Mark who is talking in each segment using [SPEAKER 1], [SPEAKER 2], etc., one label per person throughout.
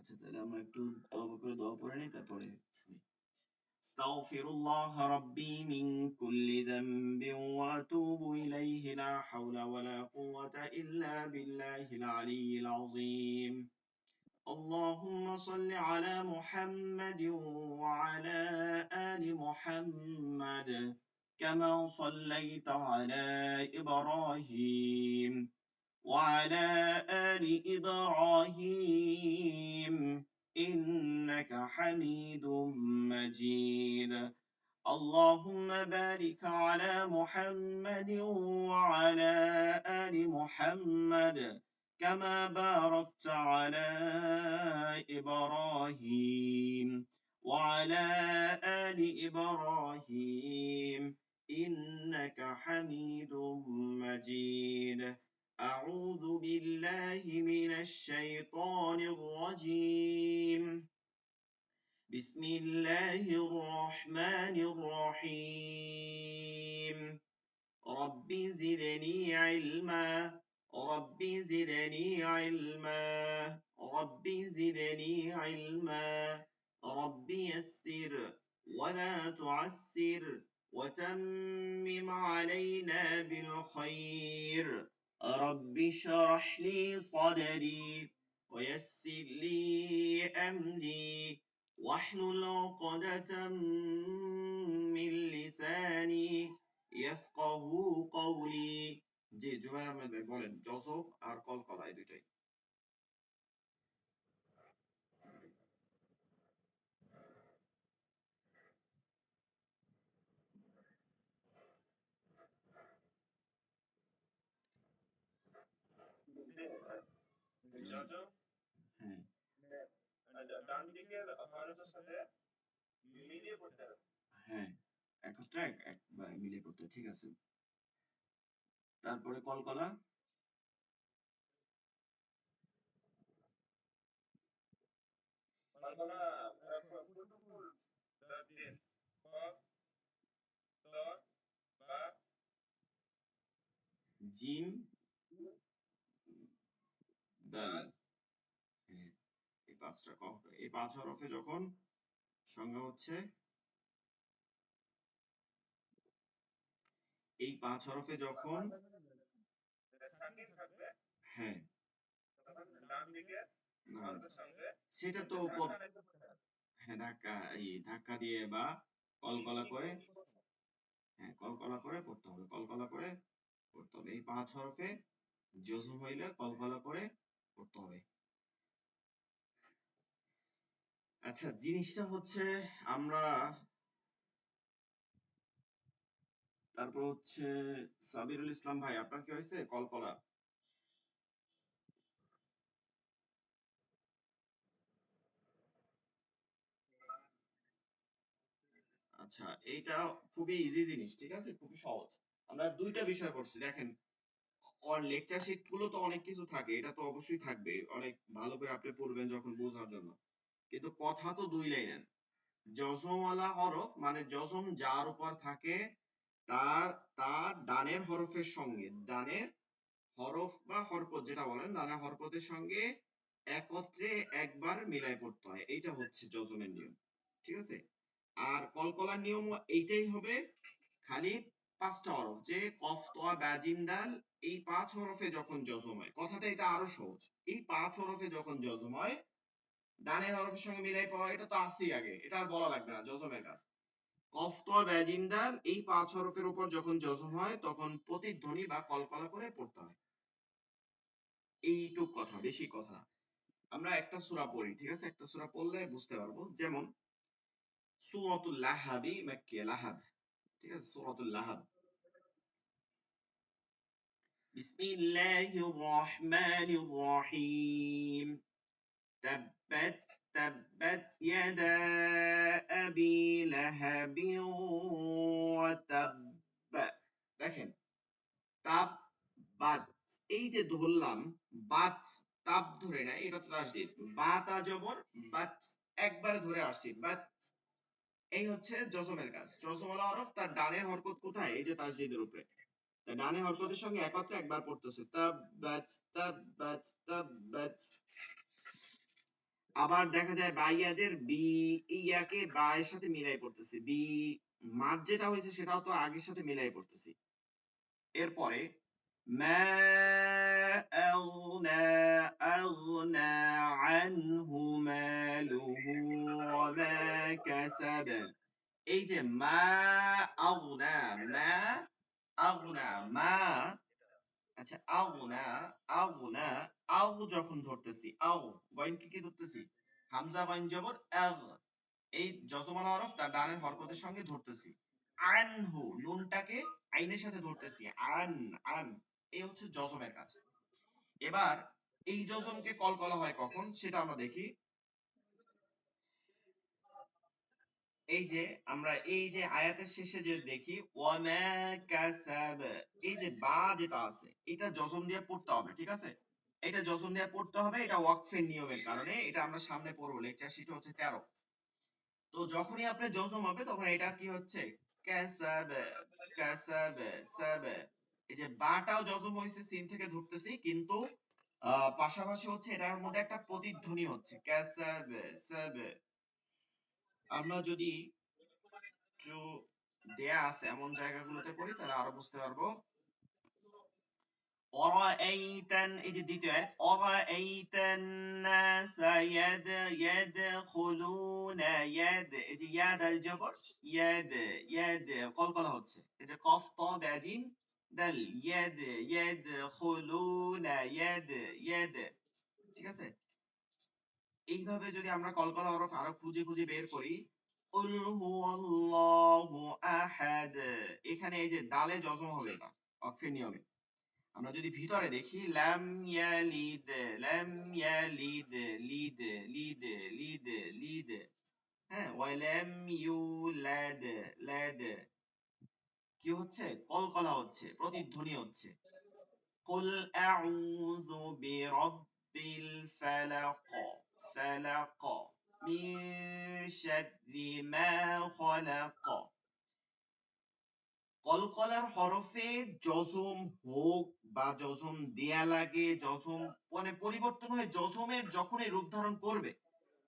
[SPEAKER 1] আচ্ছা তাহলে আমরা একটু তওবা করে দোয়া পড়ে নিই তারপরে শুনি। আস্তাগফিরুল্লাহ রাব্বি মিন কুল্লি যামবিন ওয়া আতুবু ইলাইহি লা হাওলা ওয়া লা কুওয়াতা ইল্লা বিল্লাহিল আলিয়্যিল আযীম। اللهم صل على محمد وعلى آل محمد كما صليت على إبراهيم وعلى آل إبراهيم إنك حميد مجيد. اللهم بارك على محمد وعلى آل محمد كما باركت على إبراهيم وعلى آل إبراهيم إنك حميد مجيد. أعوذ بالله من الشيطان الرجيم. بسم الله الرحمن الرحيم. رب زدني علما. رب زدني علما. رب زدني علما. رب يسر ولا تعسر وتمم علينا بالخير. رب اشرح لي صدري ويسر لي أمري واحلل عقدة من লিসানি ইয়াফকাহু কওলি। জি জুবাইর আহমেদ ভাই বলেন, যশব আর কলকলা এই দুইটাই। হ্যাঁ হ্যাঁ একত্রে একবার মিলিয়ে পড়তে, ঠিক আছে। তারপরে কলকলা। জিম দাল। হ্যাঁ এই পাঁচটা এই পাঁচ হরফে যখন সংজ্ঞা হচ্ছে, এই পাঁচ হরফে যখন, হ্যাঁ না সেটা তো হ্যাঁ ধাক্কা দিয়ে বা কলকলা করে, হ্যাঁ কলকলা করে পড়তে হবে, কলকলা করে পড়তে হবে। এই পাঁচ হরফে জজম হইলে কলকলা করে পড়তে হবে। আচ্ছা জিনিসটা হচ্ছে আমরা, তারপর হচ্ছে সাবিরুল ইসলাম ভাই আপনার কি হয়েছে কলকলা? আচ্ছা এইটা খুবই ইজি জিনিস, ঠিক আছে, খুবই সহজ। আমরা দুইটা বিষয় পড়ছি দেখেন, লেকচার শিট গুলো তো অনেক কিছু থাকে, এটা তো অবশ্যই থাকবে, অনেক ভালো করে আপনি পড়বেন যখন বোঝার জন্য, কিন্তু কথা তো দুই লাইনের। যজমওয়ালা হরফ মানে যজম যার উপর থাকে তার তার ডানের হরফের সঙ্গে, ডানের হরফ বা হরকত যেটা বলেন, ডানের হরকতের সঙ্গে একত্রে একবার মিলাই পড়তে হয়, এইটা হচ্ছে যজমের নিয়ম, ঠিক আছে। আর কলকলার নিয়ম এইটাই হবে, খালি পাঁচটা হরফ, যে কফ তোয়া বা জিম দাল, এই পাঁচ হরফে যখন যজম হয়, কথাটা এটা আরো সহজ। এই পাঁচ হরফে যখন যজম হয়, ডানের হরফের সঙ্গে মিলাই পড়া, এটা তো আসছেই আগে, এটা আর বলা লাগবে না, যজমের কাজ। কফ তোয়া বা জিম দাল এই পাঁচ হরফের উপর যখন যজম হয় তখন প্রতিধ্বনি বা কলকলা করে পড়তে হয়। এইটুক কথা, বেশি কথা না। আমরা একটা সূরা পড়ি, ঠিক আছে, একটা সূরা পড়লে বুঝতে পারবো। যেমন সূরাতুল লাহাবি মাক্কিয়া, লাহাব, ঠিক আছে, সূরাতুল লাহাব। বিসমিল্লাহির রহমানির রহিম। তাব্বাত তাব্বাত ইয়াদা আবি লাহাবিন ওয়া তাব্ব। দেখেন তাব বাত, এই যে ধরলাম, বাত তাব ধরে না, এটা তো তাসদীদ, বা তা জবর বাত, একবার ধরে আসছি বাত। এই হচ্ছে যজমের কাজ। যজমওয়ালা হরফ তার ডানের হরকত কোথায়, এই যে তাসদীদের উপরে, তাই ডানের হরকতের সঙ্গে একত্রে একবার পড়তেছে তাব্বাত তাব্বাত তাব্বাত। আবার দেখা যায় বাইয়াজের বি ইয়াকে বা এর সাথে মিলাই পড়তেছি, বি মাদ যেটা হয়েছে সেটাও তো আগের সাথে মিলাই পড়তেছি। এরপরে মা আগনা আনহু মালুহু ওয়া মা কাসাব। এই যে মা আগনা, মা আগনা, মা, আচ্ছা আগনা, আগনা, আও যখন ধরতেছি, আও গইনকে কি ধরতেছি, হামজা গইন জবর আগ, এই যজমান হরফ তার ডানের হরকতের সঙ্গে ধরতেছি। আনহু নুনটাকে আইনের সাথে ধরতেছি, আন, আন, এই হচ্ছে যজমের কাজ। এবার এই যজমকে কলকলা হয় কখন সেটা আমরা দেখি। এই যে আমরা এই যে আয়াতের শেষে যে দেখি ওয়ামা কাসাব, এই যে বা যেটা আছে এটা যজম দিয়ে পড়তে হবে, ঠিক আছে? এটা যজম দিয়ে পড়তে হবে, এটা ওয়াকফের নিয়মের কারণে, এটা আমরা সামনে পড়বো, লেকচার শিট হচ্ছে 13। তো যখনই আপনি যজম হবে তখন এটা কি হচ্ছে, কাসাব, কাসাব, সাব। এই যে বাটাও যজম হয়েছে সিন থেকে ধরতেছি, কিন্তু পাশাপাশি হচ্ছে এটার মধ্যে একটা প্রতিধ্বনি হচ্ছে কাসাব, সাব। আমরা যদি একটু দেয়া আছে এমন জায়গাগুলোতে পড়ি তাহলে আরো বুঝতে পারবো। অরাআইতান, এই যে দ্বিতীয় আয়াত, অরাআইতান নাস ইয়াদখুলুনা, ইয়াদ, এই যে ইয়াদ আল জবর, ইয়াদ, ইয়াদ কলকলা হচ্ছে, এই যে কফ ত বাজিম দাল, ইয়াদ, ইয়াদখুলুনা, ইয়াদ, ইয়াদ, ঠিক আছে? এইভাবে যদি আমরা কলকলা হরফ আরো খুঁজে খুঁজে বের করি, কুল হুয়াল্লাহু আহাদ, এখানে এই যে দালে যজম হবে, এটা অক্ষের নিয়মে। আমরা যদি ভিতরে দেখি লাম ইয়ালিদ, লাম ইয়ালিদ, লিদ, লিদ, লিদ, লিদ, হ্যাঁ, ওয়ালাম ইউলাদ, লাদ, কি হচ্ছে, কলকলা হচ্ছে, প্রতিধ্বনি হচ্ছে। কুল আউযু বিরাব্বিল ফালাক, ফালাক, মিন শাররি মা খালাক। কলকলার হরফে যজম হোক বা যজম দেয়া লাগে, যজম মানে পরিবর্তন হয়ে যজমের যখনই রূপ ধারণ করবে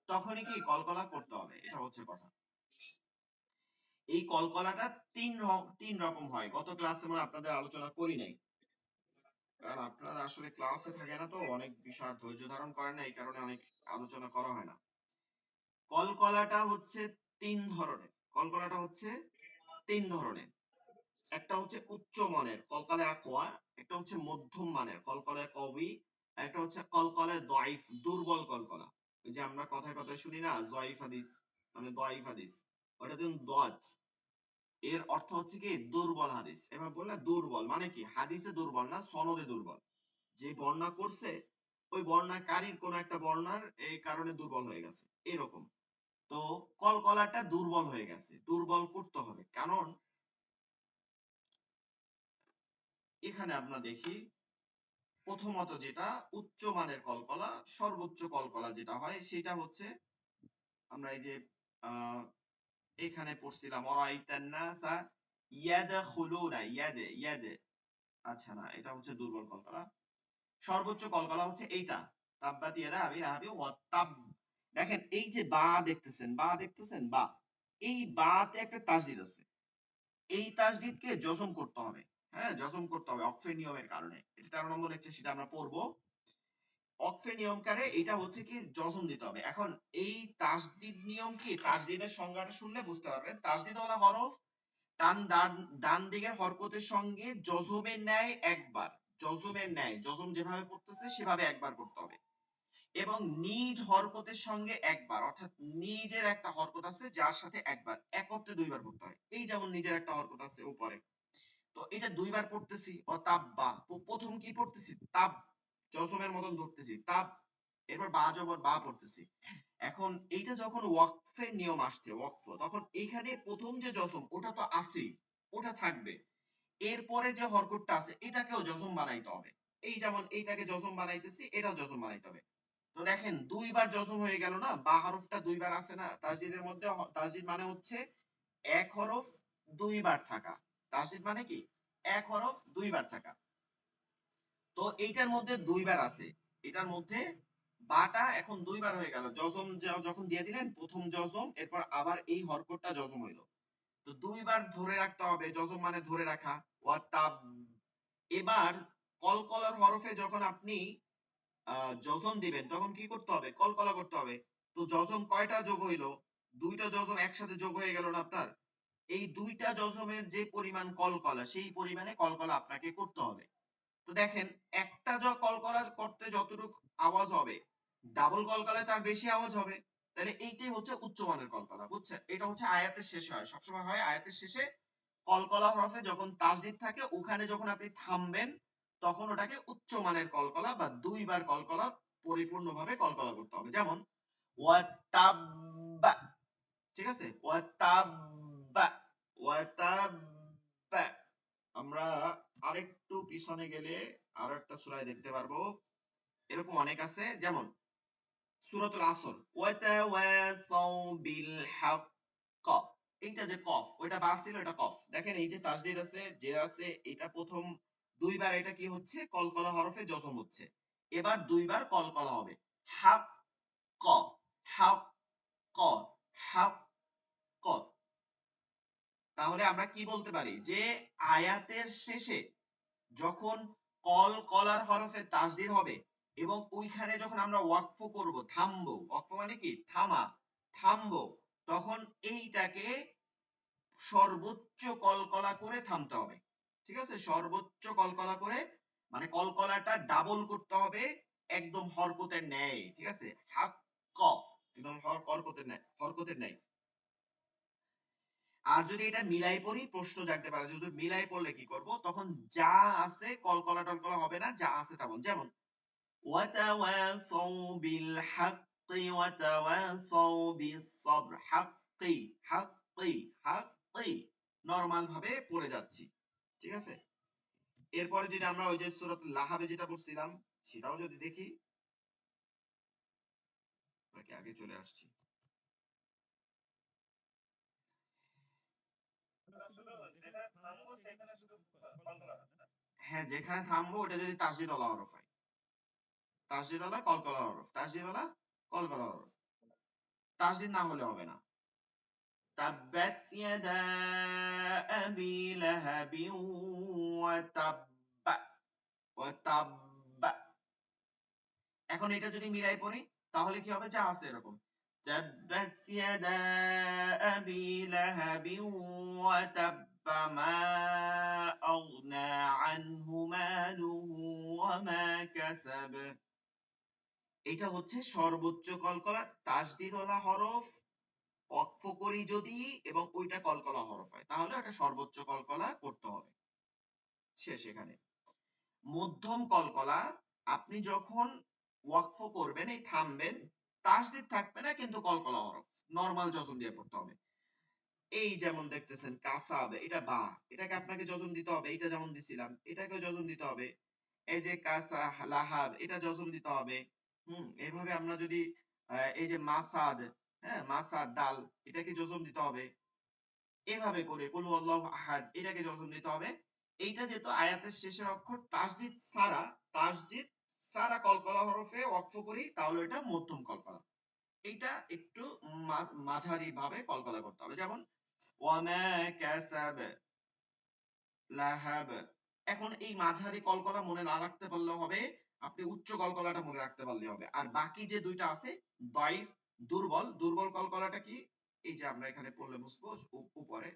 [SPEAKER 1] তখনই কি কলকলা করতে হবে, এটা হচ্ছে কথা। এই কলকলাটা তিন রকম হয়, গত ক্লাসে আমরা আপনাদের আলোচনা করি নাই, কারণ আপনারা আসলে ক্লাসে থাকে না, তো অনেক বিষয় ধৈর্য ধারণ করে না, এই কারণে অনেক আলোচনা করা হয় না। কলকলাটা হচ্ছে তিন ধরনের, কলকলাটা হচ্ছে তিন ধরনের। একটা হচ্ছে উচ্চ মানের কলকলা আকওয়া, একটা হচ্ছে মধ্যম মানের কলকলা কওয়ি, আর একটা হচ্ছে কলকলা দয়ফ, দুর্বল কলকলা। ওই যে আমরা কথায় কথায় শুনি না জয়ফ হাদিস, মানে দয়ফ হাদিস, ওটা দিন দত, এর অর্থ হচ্ছে কি দুর্বল হাদিস। এবার বললে দুর্বল মানে কি, হাদিসে দুর্বল না, সনদে দুর্বল, যে বর্ণনা করছে ওই বর্ণাকারীর কোন একটা বর্ণার এই কারণে দুর্বল হয়ে গেছে, এরকম। তো কলকলাটা দুর্বল হয়ে গেছে, দুর্বল করতে হবে, কারণ এখানে আমরা দেখি প্রথমত যেটা উচ্চ মানের কলকলা, সর্বোচ্চ কলকলা যেটা হয় সেটা হচ্ছে, আমরা এই যে আহ এখানে পড়ছিলাম অরাইতান নাসা ইয়াদখুলুনা, ইয়াদ, ইয়াদ, আচ্ছা না, এটা হচ্ছে দুর্বল কলকলা। সর্বোচ্চ কলকলা হচ্ছে এইটা, তাব্বাত ইয়াদা আবি লাহাবি ওয়া তাব। দেখেন এই যে বা দেখতেছেন, বা দেখতেছেন, বা, এই বাতে একটা তাসদিদ আছে, এই তাসদিদকে যজম করতে হবে। হ্যাঁ, যজম করতে হবে অক্ফের নিয়মের কারণে, এটা 13 নম্বর লেকচার সেটা আমরা পড়বো। অক্ফের নিয়মকারে এটা হচ্ছে কি যজম দিতে হবে। এখন এই তাসদিদ নিয়ম কি, তাসদিদের সংজ্ঞাটা শুনলে বুঝতে পারবেন। তাসদিদ ওয়ালা হরফ ডান দিকের হরকতের সঙ্গে যজমের ন্যায় একবার, যজমের ন্যায় যজম যেভাবে পড়তেছে সেভাবে একবার করতে হবে, এবং নিজ হরকতের সঙ্গে একবার, অর্থাৎ নিজের একটা হরকত আছে যার সাথে একবার, একত্রে দুইবার পড়তে হয়। এই যেমন নিজের একটা হরকত আছে উপরে, তো এটা দুইবার পড়তেছি অতাব্বা, প্রথম কি পড়তেছি তাব, যজমের মতন ধরতেছি তাব, এরপর বা জবর বা পড়তেছি। এখন এইটা যখন ওয়াকফের নিয়ম আসছে, ওয়াকফ, তখন এখানে প্রথম যে যজম ওটা তো আছেই, ওটা থাকবে, এরপরে যে হরকতটা আছে এটাকেও যজম বানাইতে হবে। এই যেমন এইটাকে যজম বানাইতেছি, এটাও যজম বানাইতে হবে। তো দেখেন দুইবার যজম হয়ে গেল না, বা হরফটা দুইবার আছে না তাসদিদের মধ্যে, তাসদিদ মানে হচ্ছে এক হরফ দুইবার থাকা, তাসদিদ মানে কি এক হরফ দুইবার থাকা। তো এইটার মধ্যে দুইবার আছে, এটার মধ্যে বাটা এখন দুইবার হয়ে গেল, যজম যখন দিয়ে দিলেন প্রথম যজম, এরপর আবার এই হরকতটা যজম হইলো, তো দুইবার ধরে রাখতে হবে, যজম মানে ধরে রাখা। ওয়াতাব, এবার কলকলার হরফে যখন আপনি যজম দিবেন তখন কি করতে হবে, কলকলা করতে হবে। তো যজম কয়টা যোগ হইলো, দুইটা যজম একসাথে যোগ হয়ে গেল না আপনার, এই দুইটা যজমের যে পরিমাণ কলকলা সেই পরিমাণে কলকলা আপনাকে করতে হবে। তো দেখেন একটা কলকলা করতে যতটুকু আওয়াজ হবে, ডাবল কলকলায় তার বেশি আওয়াজ হবে। তাহলে এইটাই হচ্ছে উচ্চমানের কলকলা, বুঝছেন? এটা হচ্ছে আয়াতের শেষে হয়, সবসময় হয় আয়াতের শেষে কলকলা হরফে যখন তাসদিদ থাকে ওখানে যখন আপনি থামবেন তখন ওটাকে উচ্চমানের কলকলা বা দুইবার কলকলা পরিপূর্ণভাবে কলকলা করতে হবে। যেমন ওয়াতাব্বা, ঠিক আছে, ওয়াতাব্বা, ওয়াতাব্বা। আমরা আরেকটু পিছনে গেলে আরো একটা সূরায় দেখতে পারবো, এরকম অনেক আছে, যেমন সূরাতুল আসর, ওয়াতাওয়াসাউ বিল হক, এইটা যে কফ, ওইটা বা ছিল, এটা কফ। দেখেন এই যে তাসদিদ আছে, যে আছে, এটা প্রথম দুইবার এটা কি হচ্ছে, কলকলা হরফে যজম হচ্ছে, এবার দুইবার কলকলা হবে, হাক ক, হাক ক, হাক ক। তাহলে আমরা কি বলতে পারি যে আয়াতের শেষে যখন কলকলার হরফে তাসদিদ হবে এবং ওইখানে যখন আমরা ওয়াকফ করব, থামবো, ওয়াকফ মানে কি, থামা, থামবো, তখন এইটাকে সর্বোচ্চ কলকলা করে থামতে হবে। ঠিক আছে, সর্বোচ্চ কলকলা করে, মানে কলকলাটা ডাবল করতে হবে, একদম হরকতের ন্যায়। ঠিক আছে, হাক ক, একদম হরকতের ন্যায়, হরকতের ন্যায়। আর যদি এটা মিলাই পড়ি, প্রশ্ন জাগতে পারে যদি মিলাই পড়লে কি করব, তখন যা আছে কলকলা টলকলা হবে না, যা আছে তেমন। যেমন ওয়াতাওয়াসাউ বিল হাক্কি ওয়াতাওয়াসাউ বিস সবর, হাক্কি, হাক্কি, হাক্কি, নরমাল ভাবে পড়ে যাচ্ছি। ঠিক আছে, এরপরে যদি আমরা ওই যে সূরাতুল লাহাবে যেটা পড়ছিলাম সেটাও যদি দেখি, নাকি আগে চলে আসছি, হ্যাঁ যেখানে থামবো ওটা যদি তাসদিদ ওয়ালা হরফ হয়, তাসদিদ ওয়ালা কলকলা হরফ, তাসদিদ ওয়ালা কলকলা হরফ, তাসদিদ না হলে হবে না। তাব্বাত ইয়াদা আবি লাহাবিন ওয়া তাব্বা, ওয়া তাব্বা। এখন এটা যদি মিলাই পড়ি তাহলে কি হবে, যা আছে এরকম, তাব্বাত ইয়াদা আবি লাহাবিন ওয়া তাব্বা মা আগনা আনহু মালুহু ওয়া মা কাসাব। এটা হচ্ছে সর্বোচ্চ কলকলা, তাসদিদ ওয়ালা হরফ ওয়াকফ করি যদি এবং ওইটা কলকলা হরফ হয় তাহলে ওটা সর্বোচ্চ কলকলা করতে হবে। শেষ এখানে। মধ্যম কলকলা আপনি যখন ওয়াকফ করবেন, এই থামবেন, তাসদিদ থাকবে না কিন্তু কলকলা হরফ, নরমাল যজম দিয়ে পড়তে হবে। এই যেমন দেখতেছেন কাসাব, এটা বা, এটাকে আপনাকে যজম দিতে হবে, এটা যেমন দিছিলাম এটাকেও যজম দিতে হবে। এই যে কাসা লাহাব, এটা যজম দিতে হবে। এইভাবে আমরা যদি এই যে মাসাদ, হ্যাঁ মাসাদ ডাল, এটাকে যজম দিতে হবে। এভাবে করে কুল আল্লাহু আহাদ, এটাকে যজম দিতে হবে। এইটা যেহেতু আয়াতের শেষের অক্ষর তাসদিদ ছাড়া, তাসদিদ ছাড়া কলকলা হরফে ওয়াকফ করি তাহলে এটা মধ্যম কলকলা। এইটা একটু মাঝারি ভাবে কলকলা করতে হবে। যেমন ওয়ামা কাসাব লাহাব। এখন এই মাঝারি কলকলা মনে না রাখতে পারলেও হবে, আপনি উচ্চ কলকলাটা মনে রাখতে পারলে হবে। আর বাকি যে দুইটা আছে দাইফ, দুর্বল, দুর্বল কলকলাটা কি, এই যে আমরা এখানে পড়লে বুঝবো উপরে,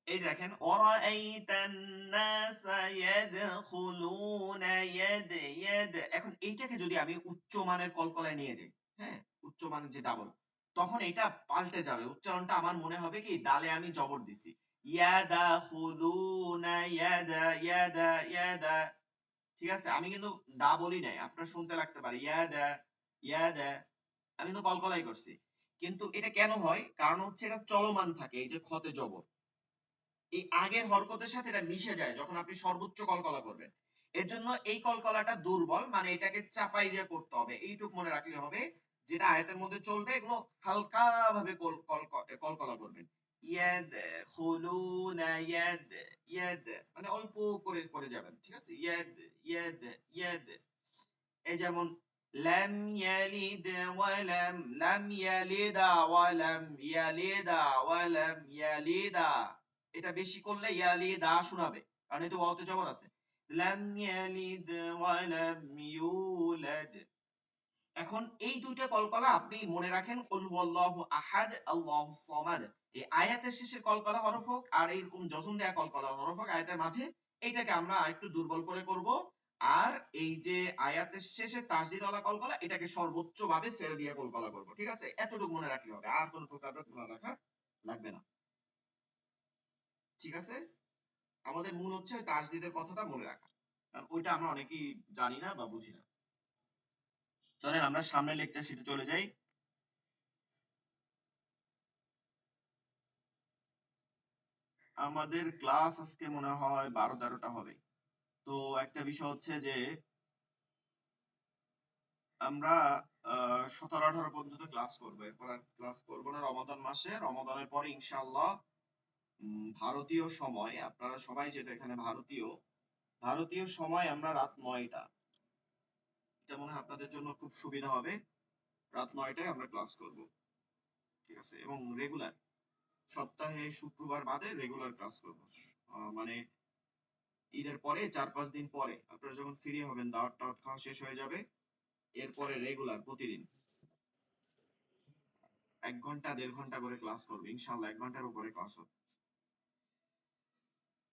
[SPEAKER 1] এই দেখেন অরাআইতান নাসা ইয়াদখুলুনা ইয়াদ, এখন এইটাকে যদি আমি উচ্চ মানের কলকলায় নিয়ে যাই, হ্যাঁ উচ্চ মানের যে ডাবল, তখন এটা পাল্টে যাবে, উচ্চারণটা আমার মনে হবে কি দালে আমি জবর দিছি, ইয়াদাখুলুনা ইয়াদা ইয়াদা ইয়াদা। ঠিক আছে, আমি কিন্তু দা বলি নাই, আপনার শুনতে লাগতে পারে ইয়াদা ইয়াদা, আমি কিন্তু কলকলাই করছি। কিন্তু এটা কেন হয়, কারণ হচ্ছে এটা চলমান থাকে, এই যে খতে জবর, এই আগের হরকতের সাথে এটা মিশে যায় যখন আপনি সর্বোচ্চ কলকলা করবেন। এর জন্য এই কলকলাটা দুর্বল, মানে এটাকে চাপাই দিয়ে করতে হবে, এইটুক মনে রাখলে হবে। যেটা আয়াতের মধ্যে চলবে এগুলো হালকা ভাবে কলকলা করবেন। ইয়াদ খুলুনা ইয়াদ, ইয়াদ মানে অল্প করে করে যাবেন। ঠিক আছে, ইয়াদ ইয়াদ ইয়াদ, এই যেমন লাম ইয়ালিদ ওয়ালাম লাম ইয়ালিদা ওয়ালাম ইয়ালিদা ওয়ালাম ইয়ালিদা, এটা বেশি করলে ইয়ালিদা শোনাবে, কারণ এতে ওয়াওতে জবর আছে। লাম ইয়ালিদ ওয়ালাম ইউলাদ। এখন এই দুইটা কলকলা আপনি মনে রাখেন, কুল হুয়াল্লাহু আহাদ আল্লাহুস সামাদ, এই আয়াতের শেষে কলকলা হরফ হোক আর এইরকম জজম দেয়া কলকলা হরফ হোক আয়াতের মাঝে, এইটাকে আমরা একটু দুর্বল করে করব। আর এই যে আয়াতের শেষে তাসদিদওয়ালা কলকলা, এটাকে সর্বোচ্চ ভাবে ছেড়ে দিয়ে কলকলা করব। ঠিক আছে, এতটুকু মনে রাখলে হবে, আর কোনো প্রকার মনে রাখা লাগবে না। ঠিক আছে, আমাদের মূল হচ্ছে ওই তাসদিদের কথাটা মনে রাখা, কারণ ওইটা আমরা অনেকেই জানি না বা বুঝি না। চলেন আমরা সামনের লেকচার শিটে চলে যাই। আমাদের ক্লাস আজকে মনে হয় 12-13টা হবে। তো একটা বিষয় হচ্ছে যে আমরা 17-18 পর্যন্ত ক্লাস করবো, এরপর আর ক্লাস করবো না রমাদান মাসে। রমাদানের পরে ইনশাআল্লাহ ভারতীয় সময়, আপনারা সবাই যেহেতু এখানে ভারতীয়, ভারতীয় সময় আমরা রাত 9টা, এটা মনে হয় আপনাদের জন্য খুব সুবিধা হবে। রাত 9টায় আমরা ক্লাস করব। ঠিক আছে, এবং রেগুলার, সপ্তাহে শুক্রবার বাদে রেগুলার ক্লাস করব। মানে ঈদের পরে 4-5 দিন পরে আপনারা যখন ফ্রি হবেন, দাওয়াত টাওয়াত খাওয়া শেষ হয়ে যাবে, এরপরে রেগুলার প্রতিদিন 1 ঘন্টা 1.5 ঘন্টা করে ক্লাস করবে ইনশাআল্লাহ। 1 ঘন্টার উপরে ক্লাস হবে,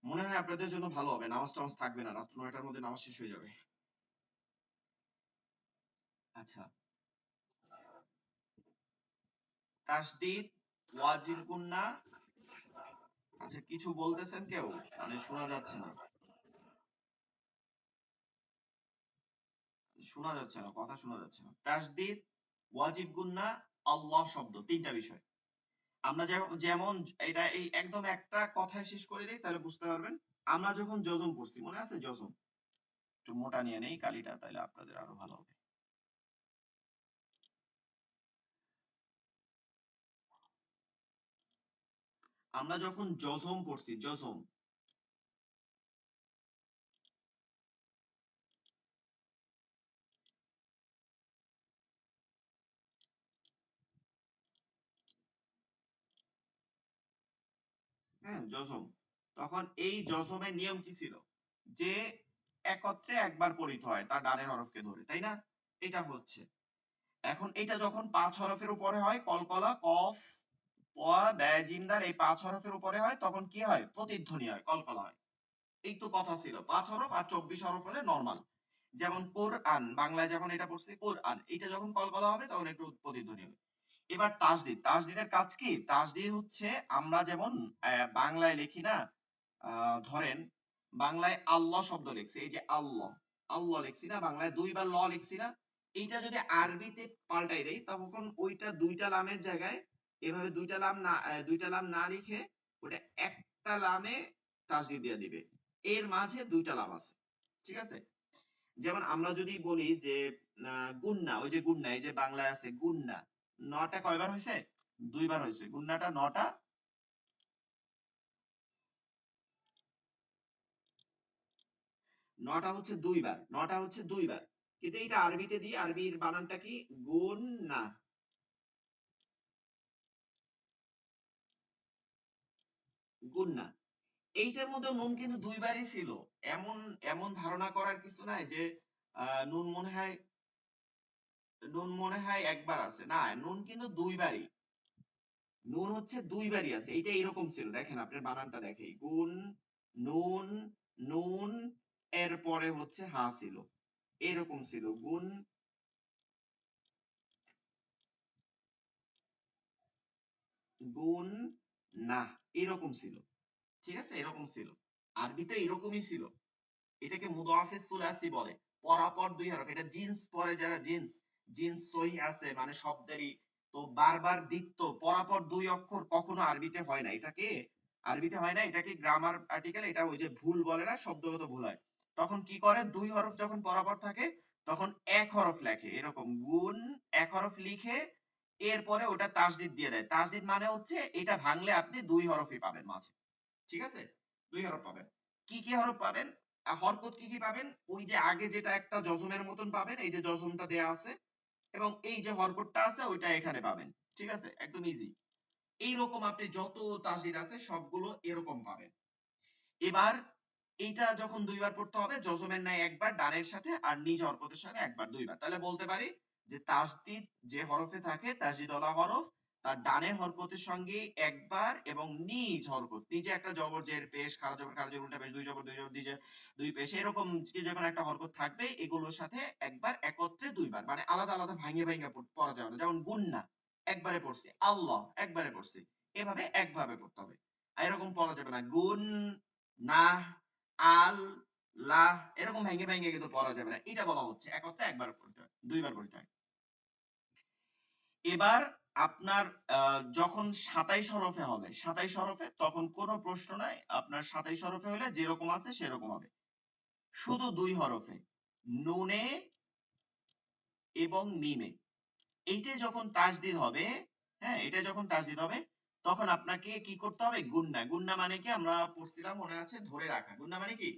[SPEAKER 1] মনে হয় আপনাদের জন্য ভালো হবে। নামাজ টামাজ থাকবে না, রাত 9টার মধ্যে নামাজ শেষ হয়ে যাবে। আচ্ছা, তাসদিদ, ওয়াজিব গুন্না। আচ্ছা, কিছু বলতেছেন কেউ? মানে শোনা যাচ্ছে না, শোনা যাচ্ছে না, কথা শোনা যাচ্ছে না। তাসদিদ, ওয়াজিব গুন্না, আল্লাহ শব্দ, তিনটা বিষয়। আমরা যেমন এটা এই একদম একটা কথায় শেষ করে দিই, তাহলে বুঝতে পারবেন। আমরা যখন জজম পড়ছি, মনে আছে জজম? একটু মোটা নিয়ে নেই কালিটা, তাহলে আপনাদের আরো ভালো হবে। আমরা যখন জজম পড়ছি, জজম, হ্যাঁ জজম, তখন এই জজমের নিয়ম কি ছিল? যে একত্রে একবার পড়িত হয় তার ডানের হরফকে ধরে, তাই না? এটা হচ্ছে, এখন এটা যখন 5 হরফের উপরে হয়, কলকলা, কফ, প, ব্যয়, জিম, দাল, এই 5 হরফের উপরে হয়, তখন কি হয়? প্রতিধ্বনি হয়, কলকলা হয়। এই তো কথা ছিল, 5 হরফ আর 24 হরফ হলে নরমাল। যেমন কোরআন, বাংলায় যখন এটা পড়ছি কোরআন, এটা যখন কলকলা হবে তখন একটু প্রতিধ্বনি হবে। এবার তাসদিদ, তাসদিদের কাজ কি? তাসদিদ হচ্ছে, আমরা যেমন বাংলায় লিখি না, ধরেন বাংলায় আল্লাহ শব্দ লিখছি, এই যে আল্লাহ, আল্লাহ লিখছি না, বাংলায় 2বার ল লিখছি না, এইটা যদি আরবিতে পাল্টাই দেই, তখন ওইটা 2টা লামের জায়গায় এভাবে 2টা লাম না লিখে ওটা একটা লামে তাসদিদ দিয়ে দিবে, এর মাঝে 2টা লাম আছে। ঠিক আছে, যেমন আমরা যদি বলি যে গুন্না, ওই যে গুন্না, এই যে বাংলায় আছে গুন্না, নটা কয়বার হয়েছে? 2বার হয়েছে, গুন্নাটা নটা, নটা হচ্ছে 2বার, নটা হচ্ছে 2বার। কিন্তু এটা আরবিতে দিই, আরবির বানানটা কি? গুন্না, গুন্না। এইটার মধ্যে নুন কিন্তু 2বারই ছিল। এমন এমন ধারণা করার কিছু নাই যে নুন মনে হয়, নুন মনে হয় 1বার আছে, না, নুন কিন্তু 2বারই, নুন হচ্ছে 2বারই আছে। এইটা এরকম ছিল, দেখেন আপনার বানানটা দেখেই, গুন, নুন, নুন, এরপরে হচ্ছে হা ছিল, এরকম ছিল, গুন, গুন, না, এরকম ছিল। ঠিক আছে, এরকম ছিল, আরবিতে এরকমই ছিল। এটাকে মুদাফে সুলাসি বলে, পরাপর 2 হরফ। এটা জিন্স পরে যারা, জিন্স, জিন্স সহি আছে মানে শব্দেরই, তো বারবার দ্বিত্ব পরাপর 2 অক্ষর কখনো আরবিতে হয় না। এটাকে আরবিতে হয় না, এটাকে গ্রামার আর্টিকেল, এটা ওই যে ভুল বলে না, শব্দগত ভুল হয়। তখন কি করে, 2 হরফ যখন পরাপর থাকে তখন 1 হরফ লেখে, এরকম গুণ, 1 হরফ লিখে এরপরে ওটা তাসদিদ দিয়ে দেয়। তাসদিদ মানে হচ্ছে এটা ভাঙলে আপনি 2 হরফই পাবেন মাঝে। ঠিক আছে, 2 হরফ পাবেন। কি কি হরফ পাবেন? হরকত কি কি পাবেন? ওই যে আগে যেটা একটা জজমের মতন পাবেন, এই যে জজমটা দেয়া আছে, এবং এই যে হরকতটা আছে ওইটা এখানে পাবেন। ঠিক আছে? একদম ইজি। এইরকম আপনি যত তাসদিদ আছে সবগুলো এরকম পাবেন। এবার এইটা যখন দুইবার পড়তে হবে, জজমের ন্যায় একবার ডানের সাথে আর নিজ হরকতের সাথে একবার, দুইবার। তাহলে বলতে পারি যে তাসদিদ যে হরফে থাকে, তাসদিদওয়ালা হরফ, তার ডানের হরকতের সঙ্গে একবার এবং নিজ হরকত, নিচে একটা জবর জের পেশ, খাড়া জবর খাড়া জবর উল্টা পেশ, দুই জবর দুই জবর দুই পেশ, এরকম যে যখন একটা হরকত থাকবে এগুলোর সাথে একবার, একত্রে দুইবার, মানে আলাদা আলাদা ভাঙে ভাঙে পড়া যাবে না। যেমন গুন্না একবারে পড়ছি, আল্লাহ একবারে পড়ছি, এভাবে একভাবে পড়তে হবে। আর এরকম পড়া যাবে না গুন না, আল লা, এরকম ভেঙে ভেঙে কিন্তু পড়া যাবে না। এটা বলা হচ্ছে একত্রে একবার পড়তে হয়, দুইবার পড়তে হয়। এবার আপনার যখন 27 হরফে হবে, 27 হরফে তখন কোনো প্রশ্ন নাই, আপনার 27 হরফে হলে যেরকম আছে সেরকম হবে। শুধু দুই হরফে, নুনে এবং মিমে, এইটা যখন তাসদিদ হবে, হ্যাঁ, এটা যখন তাসদিদ হবে তখন আপনাকে কি করতে হবে? গুন্না। গুন্না মানে কি? আমরা পড়ছিলাম, মনে আছে? ধরে রাখা। গুন্না মানে কি?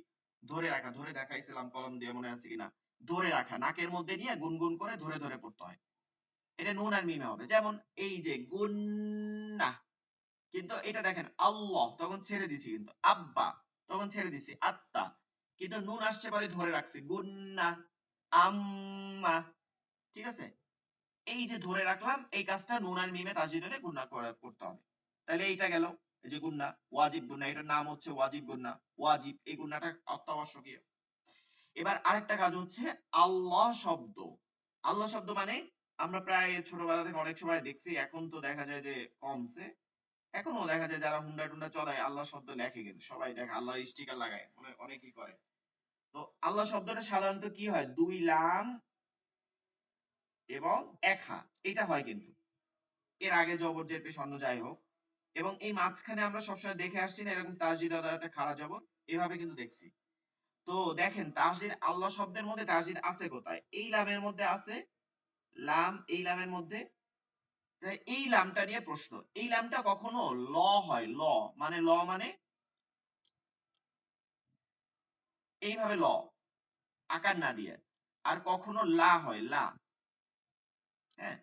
[SPEAKER 1] ধরে রাখা। ধরে দেখাইছিলাম কলম দিয়ে, মনে আছে কিনা? ধরে রাখা, নাকের মধ্যে নিয়ে গুনগুন করে ধরে ধরে পড়তে হয়। এটা নুন আর মিমে হবে। যেমন এই যে গুন্না, কিন্তু এটা দেখেন আল্লাহ, তখন ছেড়ে দিছি, কিন্তু আব্বা তখন ছেড়ে দিছি, আত্মা, কিন্তু নুন আসছে পরে ধরে রাখছি, গুন্না, আম্মা। ঠিক আছে? এই যে ধরে রাখলাম, এই কাজটা নুন আর মিমে তাসদিদ হলে গুন্না করতে হবে। তাহলে এইটা গেল, এই যে গুন্না, ওয়াজিব গুন্না, এটার নাম হচ্ছে ওয়াজিব গুন্না। ওয়াজিব, এই গুন্নাটা অত্যাবশ্যকীয়। এবার আরেকটা কাজ হচ্ছে আল্লাহ শব্দ। আল্লাহ শব্দ মানে আমরা প্রায় ছোটবেলা থেকে অনেক সময় দেখছি, এখন তো দেখা যায় যে কমছে। এখনো দেখা যায় যারা হুন্ডা টুন্ডা চলায় আল্লাহ শব্দ লেখে, কিন্তু সবাই দেখে আল্লাহর স্টিকার লাগায়, অনেকেই করে। তো আল্লাহ শব্দটা সাধারণত কি হয়? দুই লাম এবং এক হা, এটা হয় কিন্তু। এর আগে জবর জের পেশ অন্য যাই হোক, এবং এই মাঝখানে আমরা সবসময় দেখে আসছি না এরকম তাসদিদ দ্বারা একটা খাড়া জবর, এভাবে কিন্তু দেখছি। তো দেখেন তাসদিদ আল্লাহ শব্দের মধ্যে তাসদিদ আছে কোথায়? এই লামের মধ্যে আছে, লাম, এই লামের মধ্যে। তাই এই লামটা নিয়ে প্রশ্ন। এই লামটা কখনো ল হয়, ল মানে, ল মানে এইভাবে ল, আকার না দিয়ে। আর কখনো লা হয়, লা। হ্যাঁ,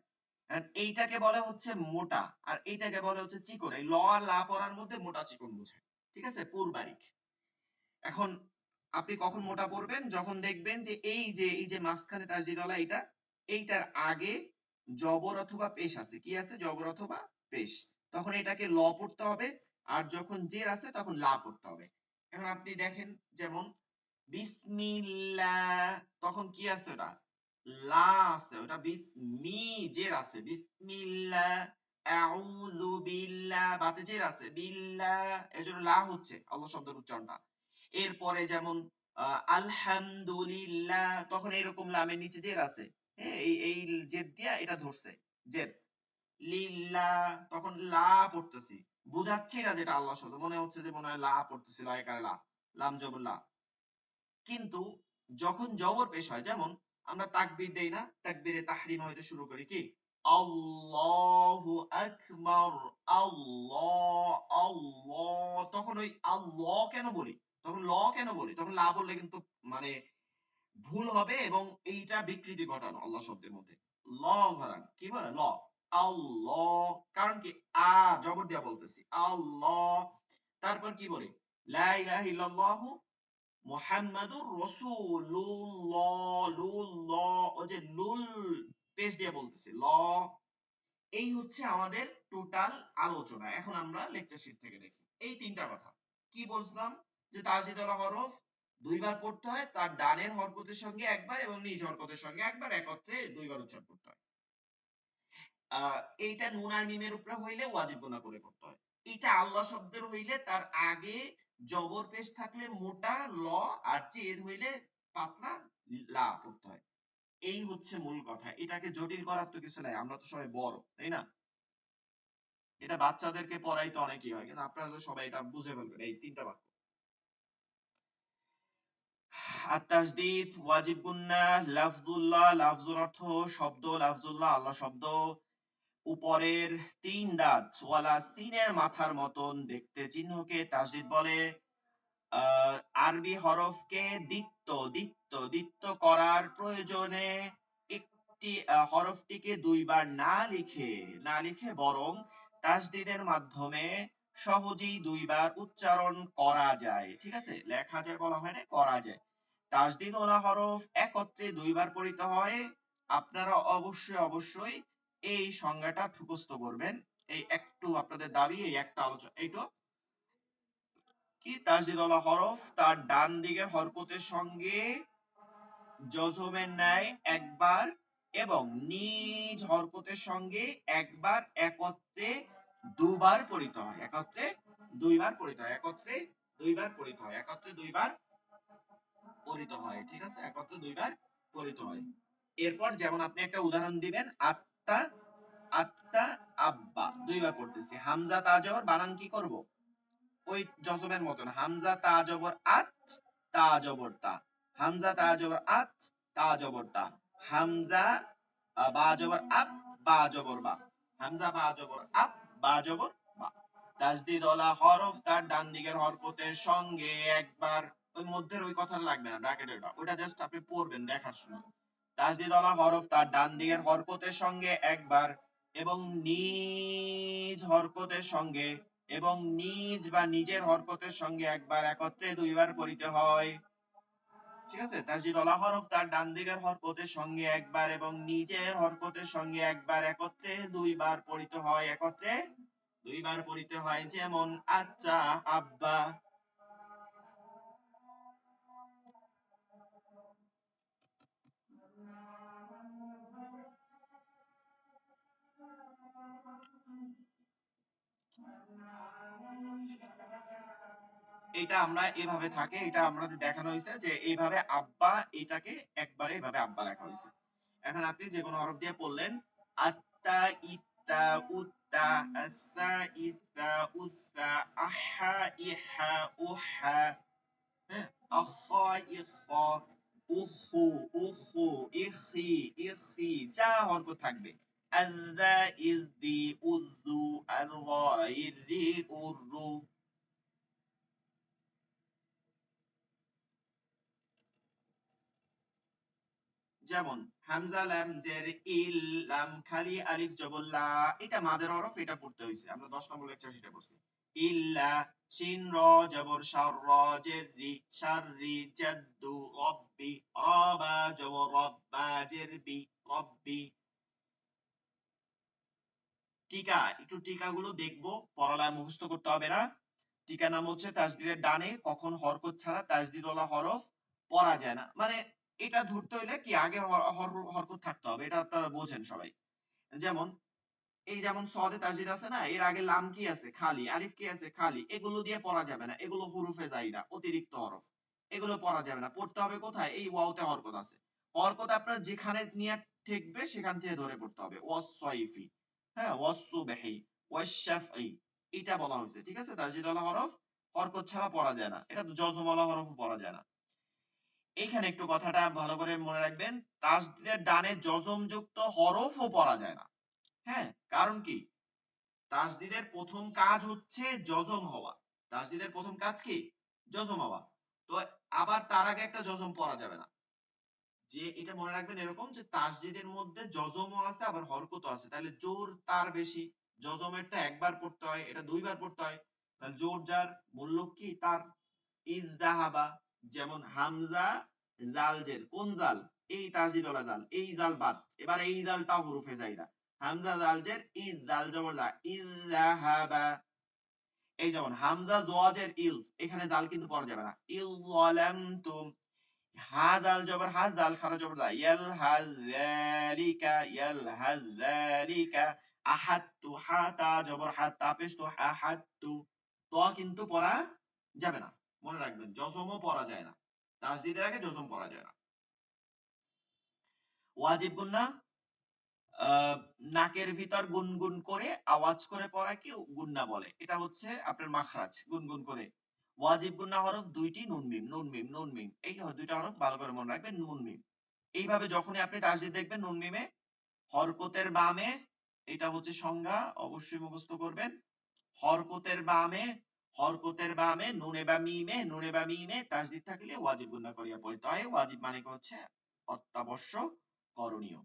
[SPEAKER 1] এইটাকে বলে হচ্ছে মোটা, আর এইটাকে বলে হচ্ছে চিকন। এই ল আর লা পড়ার মধ্যে মোটা চিকন বোঝায়। ঠিক আছে? পূর্বারিক। এখন আপনি কখন মোটা পড়বেন? যখন দেখবেন যে এই যে মাঝখানে তাসদিদওয়ালা এইটা, এইটার আগে জবর অথবা পেশ আছে। কি আছে? জবর অথবা পেশ। তখন এটাকে ল পড়তে হবে। আর যখন জের আছে তখন লা পড়তে হবে। এখন আপনি দেখেন, যেমন বিসমিল্লাহ, তখন কি আছে? ওটা লা আছে, ওটা বিসমি, জের আছে, বিসমিল্লাহ। আউযু বিল্লাহ, বাতে জের আছে, বিল্লাহ, এজন্য লা হচ্ছে আল্লাহ শব্দের উচ্চারণটা। এরপরে যেমন আলহামদুলিল্লাহ, তখন এরকম লামের নিচে জের আছে, হ্যাঁ, এই জের দিয়া এটা ধরছে, জের। লিল্লাহ, তখন লা পড়তেছি, বুঝাচ্ছি না যেটা আল্লাহ শব্দ, মনে হচ্ছে যে মনে হয় লা পড়তেছি, লায়কারে লা, লাম জবর লা। কিন্তু যখন জবর পেশ হয়, যেমন আমরা তাকবীর দেই না, তাকবীরে তাহরিমা হইতে শুরু করি কি? আল্লাহু আকবার, আল্লাহ, আল্লাহ, তখন ওই আল্লাহ কেন বলি? তখন ল কেন বলি? তখন লা বললে কিন্তু মানে ভুল হবে, এবং এইটা বিকৃতি ঘটানো আল্লাহ শব্দের মধ্যে। ল ঘরান, কি বলে? ল, আল্লাহ, কারণ কি? জবর দিয়া বলতেছি, আল্লাহ। তারপর কি বলি? লা ইলাহা ইল্লাল্লাহু মুহাম্মাদুর রাসূলুল্লাহ, লুল্লাহ, ওই যে লুল পেশ দিয়ে বলতেছি, ল। এই হচ্ছে আমাদের টোটাল আলোচনা। এখন আমরা লেকচার শীট থেকে দেখি এই তিনটা কথা। কি বলছিলাম? যে তাসদিদওয়ালা হরফ দুইবার পড়তে হয়, তার ডানের হরকতের সঙ্গে একবার এবং নিজ হরকতের সঙ্গে একবার, একত্রে দুইবার উচ্চারণ করতে হয়। এইটা নুন আর মিমের উপরে হইলে ওয়াজিব গুনাহ করে করতে হয়। এটা আল্লাহ শব্দের হইলে তার আগে জবর পেশ থাকলে মোটা ল, আর জের হইলে পাতলা লা পড়তে হয়। এই হচ্ছে মূল কথা। এটাকে জটিল করার তো কিছু নাই, আমরা তো সবাই বড়, তাই না? এটা বাচ্চাদেরকে পড়াইতে অনেকই হয়, কিন্তু আপনারা তো সবাই এটা বুঝে ফেলবেন, এই তিনটা বাক্য। আত-তাসদীদ, ওয়াজিব গুন্নাহ, লাফজুল্লাহ, লাফজুর অর্থ শব্দ, লাফজুল্লাহ আল্লাহ শব্দ। উপরের তিন দাঁত ওয়ালা সিনের মাথার মতন দেখতে চিহ্নকে তাসদীদ বলে। আরবি হরফকে দ্বিত্ব করার প্রয়োজনে একটি হরফটিকে দুইবার না লিখে বরং তাসদিদের মাধ্যমে সহজেই দুইবার উচ্চারণ করা যায়। ঠিক আছে, লেখা যায় বলা হয় না, করা যায়। তাসদিদ ওলা হরফ একত্রে দুইবার পড়িতে হয়। আপনারা অবশ্যই এই সংজ্ঞাটা মুখস্থ করবেন। এই একটু আপনাদের দাবি, এই একটা আলোচনা এইটা কি, তাসদিদ ওলা হরফ তার ডান দিকের হরকতের সঙ্গে জজমের ন্যায় একবার এবং নিজ হরকতের সঙ্গে একবার একত্রে দুবার পড়িতে হয়। একত্রে দুইবার পড়িতে হয়। একত্রে দুইবার পড়িতে হয়। একত্রে দুইবার পড়িতে হয়। ঠিক আছে, একত্রে দুইবার পড়িতে হয়। এরপর যেমন আপনি একটা উদাহরণ দিবেন, আত্তা আত্তা আব্বা, দুইবার পড়তেছি। হামজা তা জবর বানান কি করব? ওই জজমের মতন, হামজা তা জবর আত, তা জবর তা, হামজা তা জবর আত, তা জবর তা, হামজা বা জবর আব, বা জবর বা, হামজা বা জবর আব, বা জবর বা। তাসদিদ ওয়ালা হরফ তার ডান দিকের হরকতের সঙ্গে একবার, ওই মধ্যের ওই কথাটা লাগবে না, ব্র্যাকেটের ওটা জাস্ট আপনি পড়বেন দেখার সময়। তাসদিদ ওয়ালা হরফ তার ডান দিকের হরকতের সঙ্গে একবার এবং নিজ হরকতের সঙ্গে এবং নিজ বা নিজের হরকতের সঙ্গে একবার একত্রে দুইবার পড়িতে হয়। ঠিক আছে, তাসদিদ ওয়ালা হরফ তার ডান দিকের হরকতের সঙ্গে একবার এবং নিজের হরকতের সঙ্গে একবার একত্রে দুইবার পড়িতে হয়। একত্রে দুইবার পড়িতে হয়, যেমন আচ্ছা আব্বা। এটা আমরা এভাবে থাকে, এটা আমাদের দেখানো হয়েছে যে এইভাবে আব্বা, এটাকে একবারে এভাবে আব্বা লেখা হয়েছে। এখন আপনি যে কোনো হরফ দিয়ে পড়লেন, আত্তা ইত্তা উত্তা আসা ইসা উসা আহা ইহা উহা, হ্যাঁ, আখা ইখা উখু উখু ইখি ইখি, যা হরকত থাকবে, আযা ইযি উযু আর রা ইরি উরু। যেমন হামজা লাম জের ইল, লাম খালি আলিফ জবর লা, এটা মাদের হরফ, এটা পড়তে হইছে, আমরা 10 নম্বর লেকচার সেটা পড়ছি। ইল্লা, শিন র জবর শার, র জের রি, শার রি, জাদ্দু রব্বি, রাবা জবর রব্বা জের বি, রব্বি। টিকা, একটু টিকাগুলো দেখবো, পড়ালেখা মুখস্থ করতে হবে না। টিকা নাম হচ্ছে তাসদিদের ডানে কখন হরকত ছাড়া তাসদিদওয়ালা হরফ পড়া যায় না, মানে এটা ধরতে হইলে কি আগে হরকত থাকতে হবে, এটা আপনারা বোঝেন সবাই। যেমন এই যেমন সদে তাসদিদ আছে না, এর আগে লাম কি আছে, খালি, আলিফ কি আছে, খালি, এগুলো দিয়ে পড়া যাবে না, এগুলো হুরুফে জাইদা, অতিরিক্ত হরফ, এগুলো পড়া যাবে না। পড়তে হবে কোথায়, এই ওয়াওতে হরকত আছে, হরকত আপনার যেখানে নিয়ে ঠেকবে সেখান থেকে ধরে পড়তে হবে। ওয়াসসাইফি, হ্যাঁ, ওয়াসসুবহি, ওয়াসশাফঈ, এটা বলা হয়েছে। ঠিক আছে, তাসদিদওয়ালা হরফ হরকত ছাড়া পড়া যায় না, এটা জজমওয়ালা হরফও পড়া যায় না। এখানে একটু কথাটা ভালো করে মনে রাখবেন, তাসদিদের ডানে জজমযুক্ত হরফও পড়া যায় না। হ্যাঁ, কারণ কি, তাসদিদের প্রথম কাজ হচ্ছে জজম হওয়া। তাসদিদের প্রথম কাজ কি, জজম হওয়া। তো আবার তার আগে একটা জজম পড়া যাবে না। যে এটা মনে রাখবেন এরকম, যে তাসদিদের মধ্যে জজমও আছে আবার হরকতও আছে, তাহলে জোর তার বেশি। জজমেরটা একবার পড়তে হয়, এটা দুইবার পড়তে হয়, তাহলে জোর যার, মূল্য কি তার। ইজদাহাবা, যেমন হামজা জাল জের, কোন জাল, এই তাসদিদ ওয়ালা জাল, এই জাল বাদ, এবার এই জালটাও হুরুফে জাইদা, হামজা জাল জের ইজ, জাল জবর জা, ইজহাবা। এই যেমন হামজা জোয়াজের ইল, এখানে জাল কিন্তু পড়া যাবে না, ইল যালামতুম। হা জাল জবর হা, জাল খারা জবর দা, ইয়াল হাজ যালিকা, ইয়াল হাজ যালিকা। আহাত্তু, হা তা জবর হা, তা পেশ তো, আহাত্তু। ত কিন্তু পড়া যাবে না, মনে রাখবেন, জজমও পড়া যায় না, তাসদিদের আগে জজম পড়া যায় না। ওয়াজিব গুন্না, আহ, নাকের ভিতর গুনগুন করে আওয়াজ করে পড়াকে গুন্না বলে, এটা হচ্ছে আপনার মাখরাজ, গুনগুন করে। ওয়াজিব গুন্না হরফ দুইটি, নুন মিম, নুন মিম, নুন মিম, এই দুইটা হরফ ভালো করে মনে রাখবেন, নুন মিম। এইভাবে যখনই আপনি তাসদিদ দেখবেন নুন মিমে, হরকতের বামে, এটা হচ্ছে সংজ্ঞা, অবশ্যই মুখস্থ করবেন। হরকতের বামে হরকতের বামে নুনে বা মিমে তাসদিদ থাকলে ওয়াজিব গুন্না করিয়া পড়তে হয়। ওয়াজিব মানে হচ্ছে অত্যাবশ্যক করণীয়।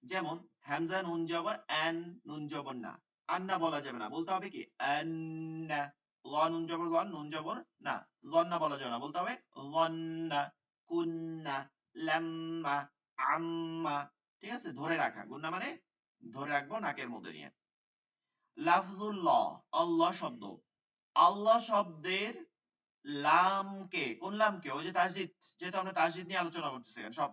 [SPEAKER 1] যেমন হামজা নুন জবর আন, নুন জবর না, আন্না বলা যাবে না, বলতে হবে কি আন্না। ল নুন জবর লন, নুন জবর না, লন্না বলা যাবে না, বলতে হবে লন্না। কুন্না, লাম্মা, আম্মা। ঠিক আছে, ধরে রাখা, গুন্না মানে ধরে রাখবো নাকের মধ্যে নিয়ে। লাফজুল্লাহ, আল্লাহ শব্দ, আল্লাহ শব্দের লামকে, কোন লামকে, ওই যে তাসদিদ, যেহেতু আমরা তাসদিদ নিয়ে আলোচনা করতেছি সব,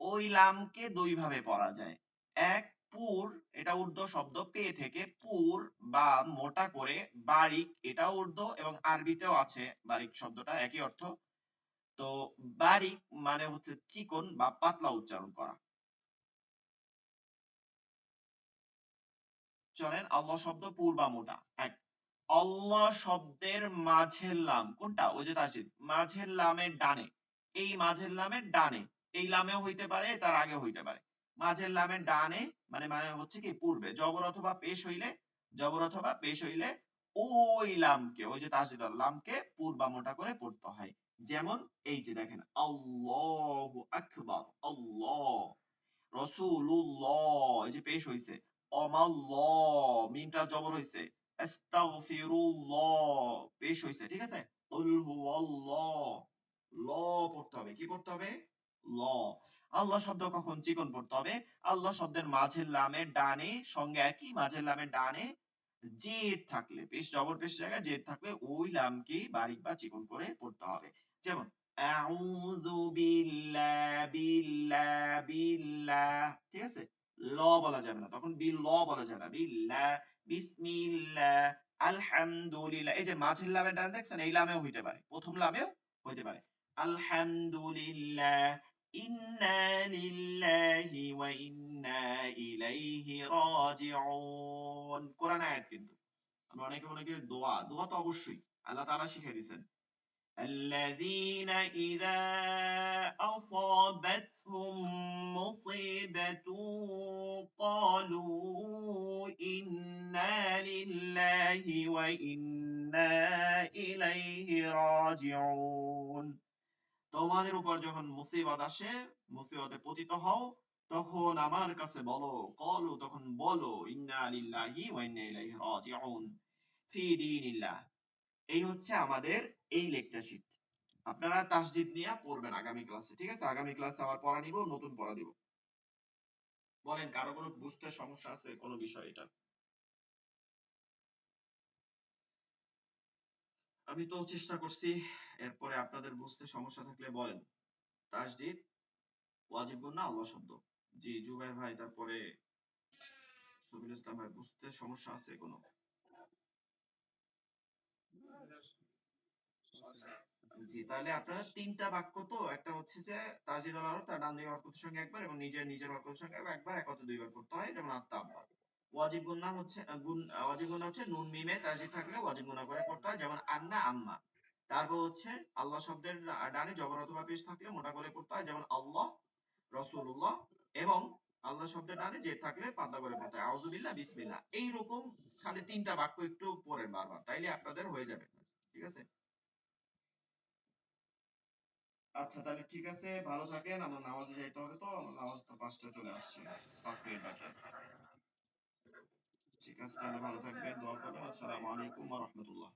[SPEAKER 1] ওই লামকে দুই ভাবে পড়া যায়। এক, পুর, এটা উর্দু শব্দ, পে থেকে পুর বা মোটা করে, বারিক, এটা উর্দু এবং আরবিতেও আছে বারিক শব্দটা, একই অর্থ। তো বারিক মানে হচ্ছে চিকন বা পাতলা উচ্চারণ করা। চলেন, আল্লাহ শব্দ পুর বা মোটা। এক, আল্লাহ শব্দের মাঝের লাম কোনটা, ওই যে তাসদিদ, মাঝের লামের ডানে, এই মাঝের লামের ডানে, এই লামেও হইতে পারে, তার আগেও হইতে পারে। মাঝের লামের ডানে মানে মানে হচ্ছে কি পূর্বে, জবর অথবা পেশ হইলে, জবর অথবা পেশ হইলে ওই লামকে, ওই যে তাসদিদ লামকে পুর বা মোটা করে পড়তে হয়। যেমন এই যে দেখেন, আল্লাহু আকবার, আল্লাহ, রসুলুল্লাহ, এই যে পেশ হইছে, অমাল্লাহ, মিমটা জবর হইছে, আস্তাগফিরুল্লাহ, পেশ হইছে, ঠিক আছে। কুল হুয়াল্লাহ, ল পড়তে হবে, কি পড়তে হবে, ল। আল্লাহ শব্দ কখন চিকন পড়তে হবে, আল্লাহ শব্দের মাঝের লামের ডানে, সঙ্গে একই মাঝের লামের ডানে জেড থাকলে, পেশ জবর পেশ জায়গায় জেড থাকলে ওই লামকে বারিক বা চিকন করে পড়তে হবে। যেমন আউযু বিল্লাহ, ঠিক আছে। ল বলা যাবে না, তখন বলা যাবে না, বিল্লাহ, বিসমিল্লাহ, আলহামদুলিল্লাহ। এই যে মাঝের লামের ডান দেখছেন, এই লামেও হইতে পারে, প্রথম লামেও হইতে পারে। আলহামদুলিল্লাহ, ইন্না লিল্লাহি ওয়া ইন্না ইলাইহি রাজিউন। কোরআন আয়াত কিন্তু। আমরা অনেকে মনে করি দোয়া, দোয়া তো অবশ্যই আল্লাহ তাআলা শিখিয়ে দিয়েছেন। الذين إذا أصابتهم مصيبة قالوا إنا لله وإنا إليه راجعون। তোমাদের উপর যখন মুসিবত আসে, মুসিবতে পতিত হও, তখন আমার কাছে বলো, কলু, তখন বলো, ইন্না লিল্লাহি ওয়া ইন্না ইলাইহি রাজিউন, ফি দীনিল্লাহ। এই হচ্ছে আমাদের এই লেকচার শিট। আপনারা তাসজিদ নিয়ে পড়বেন আগামী ক্লাসে, ঠিক আছে। আগামী ক্লাসে আবার পড়া নিব, নতুন পড়া দিব। বলেন, কারো কোনো বুঝতে সমস্যা আছে কোনো বিষয় এটা? আমি তো চেষ্টা করছি, এরপরে আপনাদের বুঝতে সমস্যা থাকলে বলেন। তাসজিদ ওয়াজিব গুন্না আল্লাহ শব্দ। জি জুবাইর ভাই, তারপরে সবিল ইসলাম ভাই, বুঝতে সমস্যা আছে কোনো? জি, তাহলে আপনারা তিনটা বাক্য, তো একটা হচ্ছে যে তাসজিদ আল আরব, তার ডান দিকের হরকতের সঙ্গে একবার এবং নিজের হরকতের সঙ্গে একবার, এক অথবা দুইবার করতে হয়, যেমন আত্মা আব্বা। ওয়াজিব গুন্না হচ্ছে ওয়াজিব গুন্না হচ্ছে নুন মিমে তাসজিদ থাকলে ওয়াজিব গুন্না করে করতে হয়, যেমন আন্না, আম্মা। তারপর হচ্ছে আল্লাহ শব্দের ডানে জবর অথবা পেশ থাকলে মোটা করে করতে হয়, যেমন আল্লাহ, রাসূলুল্লাহ। এবং আল্লাহ শব্দের ডানে জের থাকলে পাতলা করে পড়তে হয়, আউযুবিল্লাহ, বিসমিল্লাহ। এইরকম খালি তিনটা বাক্য একটু পড়েন বারবার, তাইলে আপনাদের হয়ে যাবে, ঠিক আছে। আচ্ছা, তাহলে ঠিক আছে, ভালো থাকেন, আমার নামাজে যাইতে হবে, তো আমার নামাজ তো 5টায় চলে আসছে, 5 মিনিট বাকি আছে। ঠিক আছে, তাহলে ভালো থাকবেন, দোয়া করবেন। আসসালামু আলাইকুম ওয়া রাহমাতুল্লাহ।